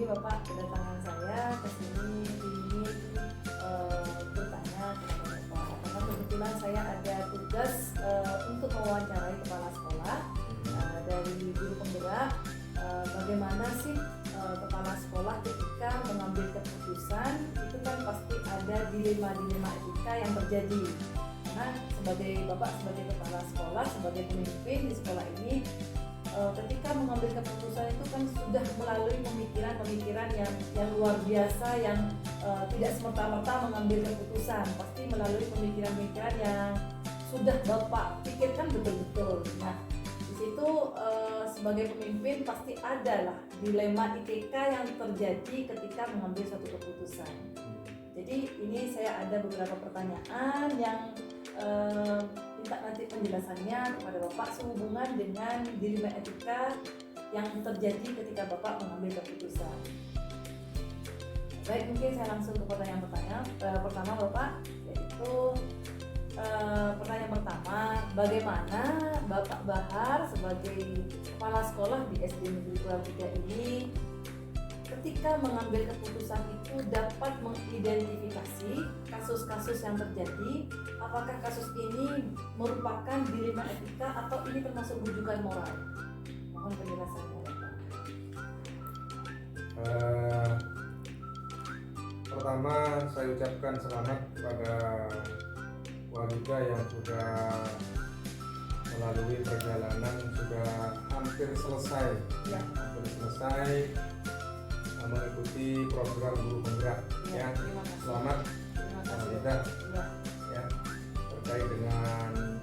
Bapak kedatangan saya ke sini ingin bertanya kepada Bapak karena kebetulan saya ada tugas untuk mewawancarai kepala sekolah dari guru penggerak. Bagaimana sih kepala sekolah ketika mengambil keputusan itu kan pasti ada dilema-dilema etika yang terjadi. Karena sebagai Bapak sebagai kepala sekolah, sebagai pemimpin di sekolah ini, ketika mengambil keputusan itu kan sudah melalui pemikiran-pemikiran yang luar biasa, yang tidak semerta-merta mengambil keputusan, pasti melalui pemikiran-pemikiran yang sudah Bapak pikirkan betul-betul. Nah, di situ sebagai pemimpin pasti ada lah dilema etika yang terjadi ketika mengambil suatu keputusan. Jadi ini saya ada beberapa pertanyaan yang minta nanti penjelasannya kepada Bapak sehubungan dengan dilema etika yang terjadi ketika Bapak mengambil keputusan. Baik, mungkin saya langsung ke pertanyaan pertama Bapak, yaitu pertanyaan pertama, bagaimana Bapak Bahar sebagai kepala sekolah di SD Negeri Kurang 3 ini ketika mengambil keputusan itu dapat mengidentifikasi kasus-kasus yang terjadi, apakah kasus ini merupakan dilema etika atau ini termasuk rujukan moral? Mohon penjelasannya Bapak. Pertama saya ucapkan selamat kepada warga yang sudah melalui perjalanan sudah hampir selesai mengikuti program guru penggerak ya. Selamat kita ya, terkait dengan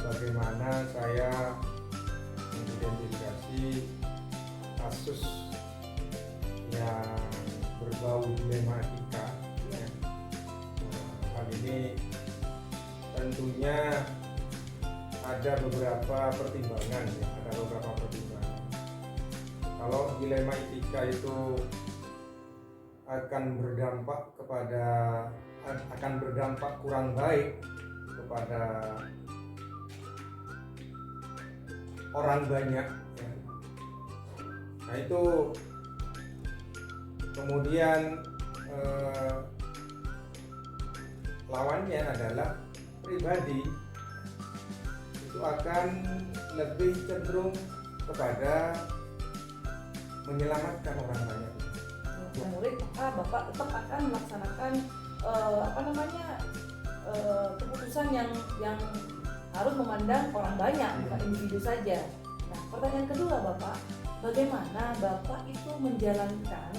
bagaimana saya mengidentifikasi kasus yang berbau dilema etika ya. Hal ini tentunya ada beberapa pertimbangan ya, Kalau dilema etika itu akan berdampak kurang baik kepada orang banyak ya. Nah itu kemudian lawannya adalah pribadi, itu akan lebih cenderung kepada menyelamatkan orang banyak. Murid, Bapak tetap akan melaksanakan keputusan yang harus memandang orang banyak, bukan individu saja. Nah, pertanyaan kedua Bapak, bagaimana Bapak itu menjalankan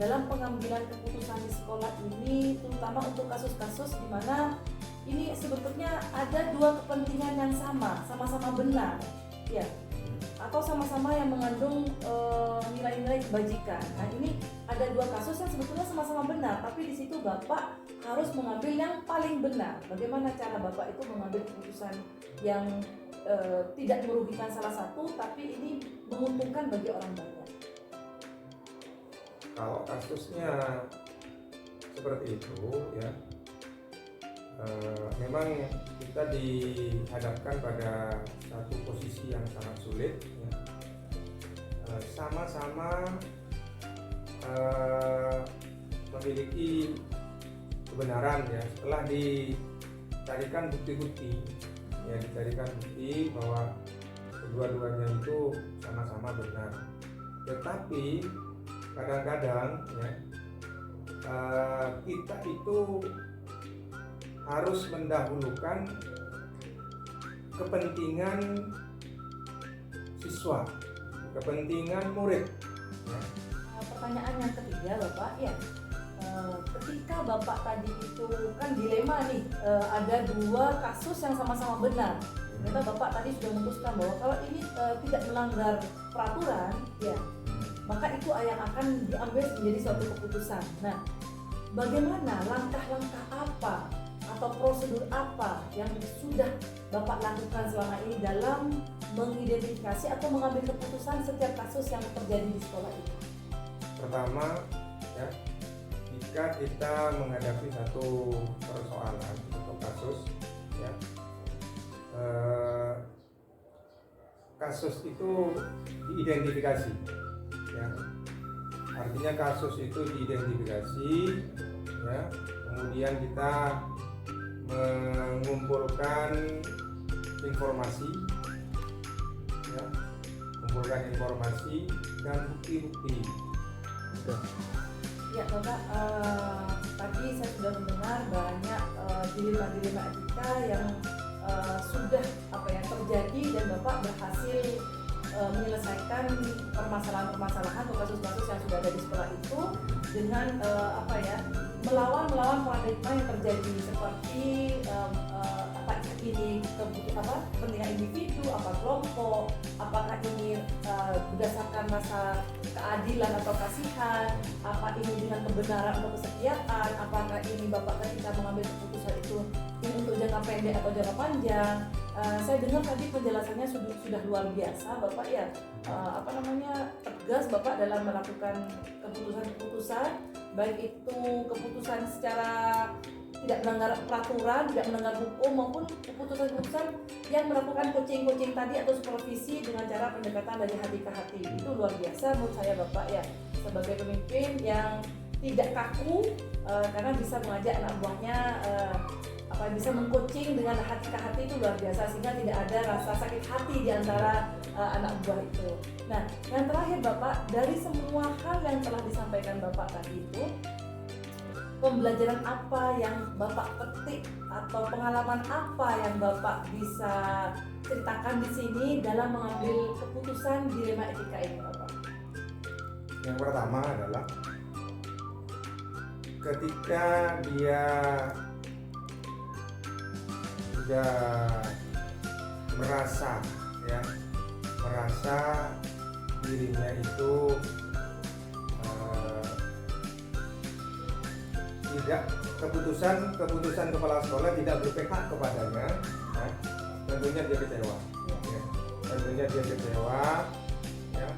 dalam pengambilan keputusan di sekolah ini, terutama untuk kasus-kasus di mana ini sebetulnya ada dua kepentingan yang sama-sama benar, ya, atau sama-sama yang mengandung nilai-nilai kebajikan. Nah, ini ada dua kasus yang sebetulnya sama-sama benar, tapi di situ Bapak harus mengambil yang paling benar. Bagaimana cara Bapak itu mengambil keputusan yang tidak merugikan salah satu, tapi ini menguntungkan bagi orang banyak? Kalau kasusnya seperti itu ya, memang kita dihadapkan pada satu posisi yang sangat sulit ya. Sama-sama memiliki kebenaran ya, setelah dicarikan bukti bahwa kedua-duanya itu sama-sama benar. Tetapi kadang-kadang ya, kita itu harus mendahulukan kepentingan siswa, kepentingan murid ya. Pertanyaan yang ketiga Bapak, ya, ketika Bapak tadi itu kan dilema nih, ada dua kasus yang sama-sama benar. Ternyata Bapak tadi sudah memutuskan bahwa kalau ini tidak melanggar peraturan, ya, maka itu yang akan diambil menjadi suatu keputusan. Nah, bagaimana langkah-langkah apa atau prosedur apa yang sudah Bapak lakukan selama ini dalam mengidentifikasi atau mengambil keputusan setiap kasus yang terjadi di sekolah itu? Pertama, ya, jika kita menghadapi satu persoalan atau kasus, ya, kasus itu diidentifikasi, ya, Artinya kasus itu diidentifikasi, ya, kemudian kita mengumpulkan informasi, ya, mengumpulkan informasi dan bukti-bukti. Ya Bapak, tadi saya sudah mendengar banyak dilema-dilema etika yang sudah terjadi dan Bapak berhasil menyelesaikan permasalahan-permasalahan atau kasus-kasus yang sudah ada di sekolah itu dengan melawan paradigma yang terjadi seperti ini kepentingan individu, kelompok, apakah ini berdasarkan rasa keadilan atau kasihan, apa ini dengan kebenaran atau kesetiaan, apakah ini Bapak ketika mengambil keputusan itu ini untuk jangka pendek atau jangka panjang. Saya dengar tadi penjelasannya sudah luar biasa Bapak ya, tegas Bapak dalam melakukan keputusan-keputusan, baik itu keputusan secara tidak melanggar peraturan, tidak melanggar hukum, maupun keputusan-keputusan yang melakukan coaching tadi atau supervisi dengan cara pendekatan dari hati ke hati. Itu luar biasa menurut saya Bapak ya, sebagai pemimpin yang tidak kaku, karena bisa mengajak anak buahnya bisa mengcoaching dengan hati ke hati, itu luar biasa, sehingga tidak ada rasa sakit hati di antara anak buah itu. Nah, yang terakhir Bapak, dari semua hal yang telah disampaikan Bapak tadi itu, pembelajaran apa yang Bapak petik atau pengalaman apa yang Bapak bisa ceritakan di sini dalam mengambil keputusan dilema etika ini Bapak? Yang pertama adalah ketika dia sudah merasa dirinya itu tidak keputusan kepala sekolah tidak berpihak kepadanya, ya, tentunya dia kecewa. Ya. Tentunya dia kecewa. Ya.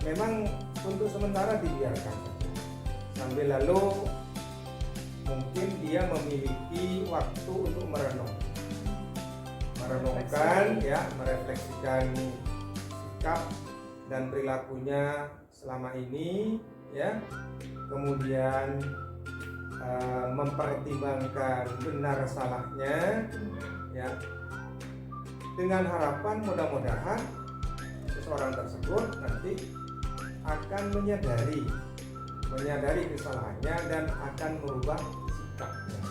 Memang untuk sementara dibiarkan sambil lalu mungkin dia memiliki waktu untuk merenungkan, ya, merefleksikan sikap dan perilakunya selama ini, ya, kemudian mempertimbangkan benar salahnya, ya, dengan harapan mudah-mudahan seseorang tersebut nanti akan menyadari kesalahannya dan akan merubah sikapnya.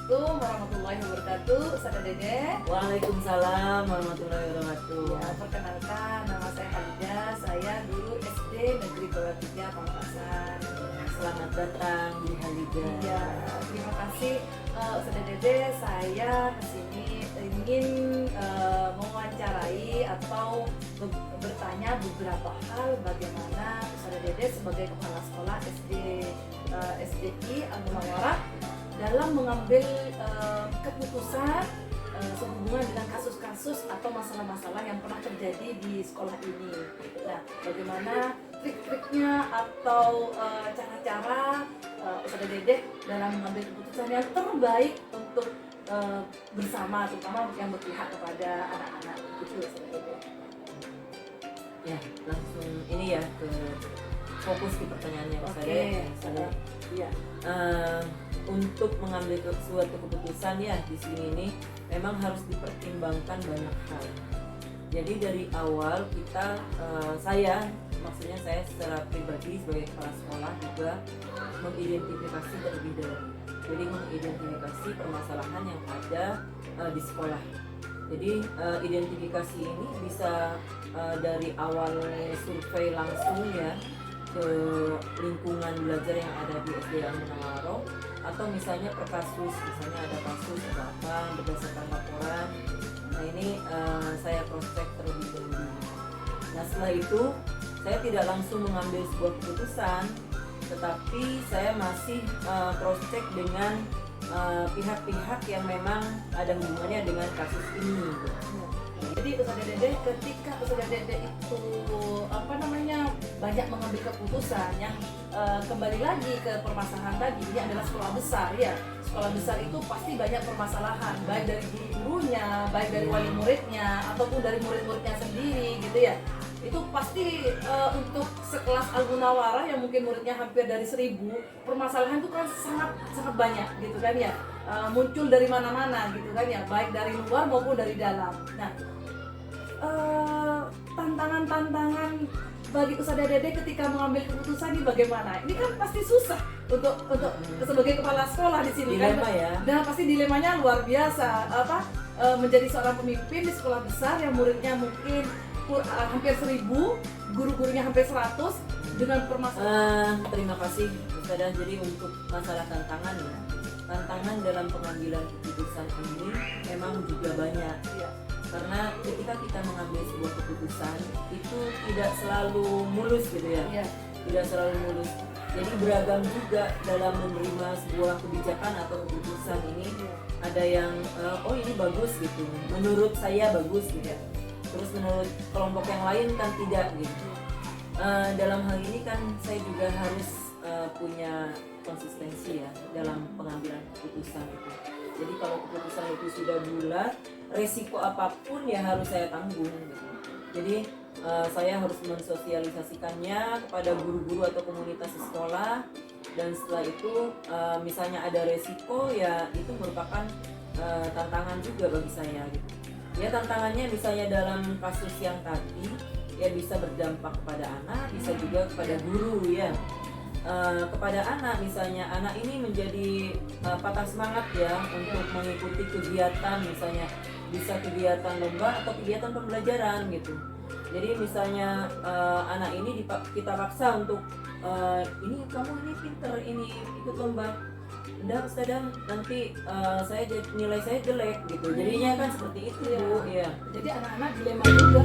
Assalamualaikum warahmatullahi wabarakatuh. Ustazah Dede. Waalaikumsalam warahmatullahi wabarakatuh. Ya, perkenalkan, nama saya Halida. Saya guru SD Negeri Bawah 3 Pamekasan. Selamat datang di Halida. Ya, terima kasih Ustazah Dede. Saya kesini ingin mewawancarai atau bertanya beberapa hal bagaimana Ustazah Dede sebagai kepala sekolah SDI Al-Munawarah dalam mengambil keputusan sehubungan dengan kasus-kasus atau masalah-masalah yang pernah terjadi di sekolah ini. Nah, bagaimana trik-triknya atau cara-cara Ustazah Dedeh dalam mengambil keputusan yang terbaik untuk bersama, terutama yang berpihak kepada anak-anak. Gitu Ustazah Dedeh. Ya, langsung ini ya ke fokus di pertanyaannya saya. Iya. Untuk mengambil suatu keputusan ya di sini ini memang harus dipertimbangkan banyak hal. Jadi dari awal saya secara pribadi sebagai kepala sekolah juga mengidentifikasi terlebih dahulu. Jadi mengidentifikasi permasalahan yang ada di sekolah. Jadi identifikasi ini bisa dari awal survei langsung ya ke lingkungan belajar yang ada di SD Al-Munawarah, atau misalnya per kasus, misalnya ada kasus atau apa berdasarkan laporan. Nah ini saya cross check terlebih dahulu. Nah setelah itu saya tidak langsung mengambil sebuah keputusan, tetapi saya masih cross check dengan pihak-pihak yang memang ada hubungannya dengan kasus ini. Jadi Ustazah Dedeh, ketika Ustazah Dedeh itu banyak mengambil keputusan yang kembali lagi ke permasalahan tadi, ini adalah sekolah besar ya, sekolah besar itu pasti banyak permasalahan, baik dari guru-gurunya, baik dari wali muridnya, ataupun dari murid-muridnya sendiri gitu ya. Itu pasti untuk sekelas Al-Munawwarah yang mungkin muridnya hampir dari 1000, permasalahan itu kan sangat banyak gitu kan ya. Muncul dari mana-mana gitu kan ya, baik dari luar maupun dari dalam. Nah, tantangan-tantangan bagi Ustazah Dede ketika mengambil keputusan ini bagaimana? Ini kan pasti susah untuk sebagai kepala sekolah di sini. Dilema kan. ya. Nah, pasti dilemanya luar biasa. Menjadi seorang pemimpin di sekolah besar yang muridnya mungkin hampir 1000, guru-gurunya hampir 100 dengan permasalahan. Terima kasih Ustazah. Jadi untuk masalah tantangan ya, tantangan dalam pengambilan keputusan ini memang juga banyak. Iya. Karena ketika kita mengambil sebuah keputusan itu tidak selalu mulus gitu ya. Iya. Tidak selalu mulus. Jadi beragam juga dalam menerima sebuah kebijakan atau keputusan ini. Ada yang oh ini bagus gitu, menurut saya bagus gitu. Terus menurut kelompok yang lain kan tidak gitu. Dalam hal ini kan saya juga harus punya konsistensi ya dalam pengambilan keputusan itu. Jadi kalau keputusan itu sudah bulat, resiko apapun ya harus saya tanggung gitu. Jadi saya harus mensosialisasikannya kepada guru-guru atau komunitas sekolah, dan setelah itu misalnya ada resiko ya itu merupakan tantangan juga bagi saya gitu. Ya tantangannya misalnya dalam kasus yang tadi ya bisa berdampak kepada anak, bisa juga kepada guru ya. Kepada anak misalnya, anak ini menjadi patah semangat ya untuk mengikuti kegiatan, misalnya bisa kegiatan lomba atau kegiatan pembelajaran gitu. Jadi misalnya anak ini kita paksa untuk ini kamu ini pinter, ini ikut lomba. Enggak Ustazah, nanti nilai saya jelek gitu. Jadinya kan seperti itu Bu ya. Jadi anak-anak dilema juga.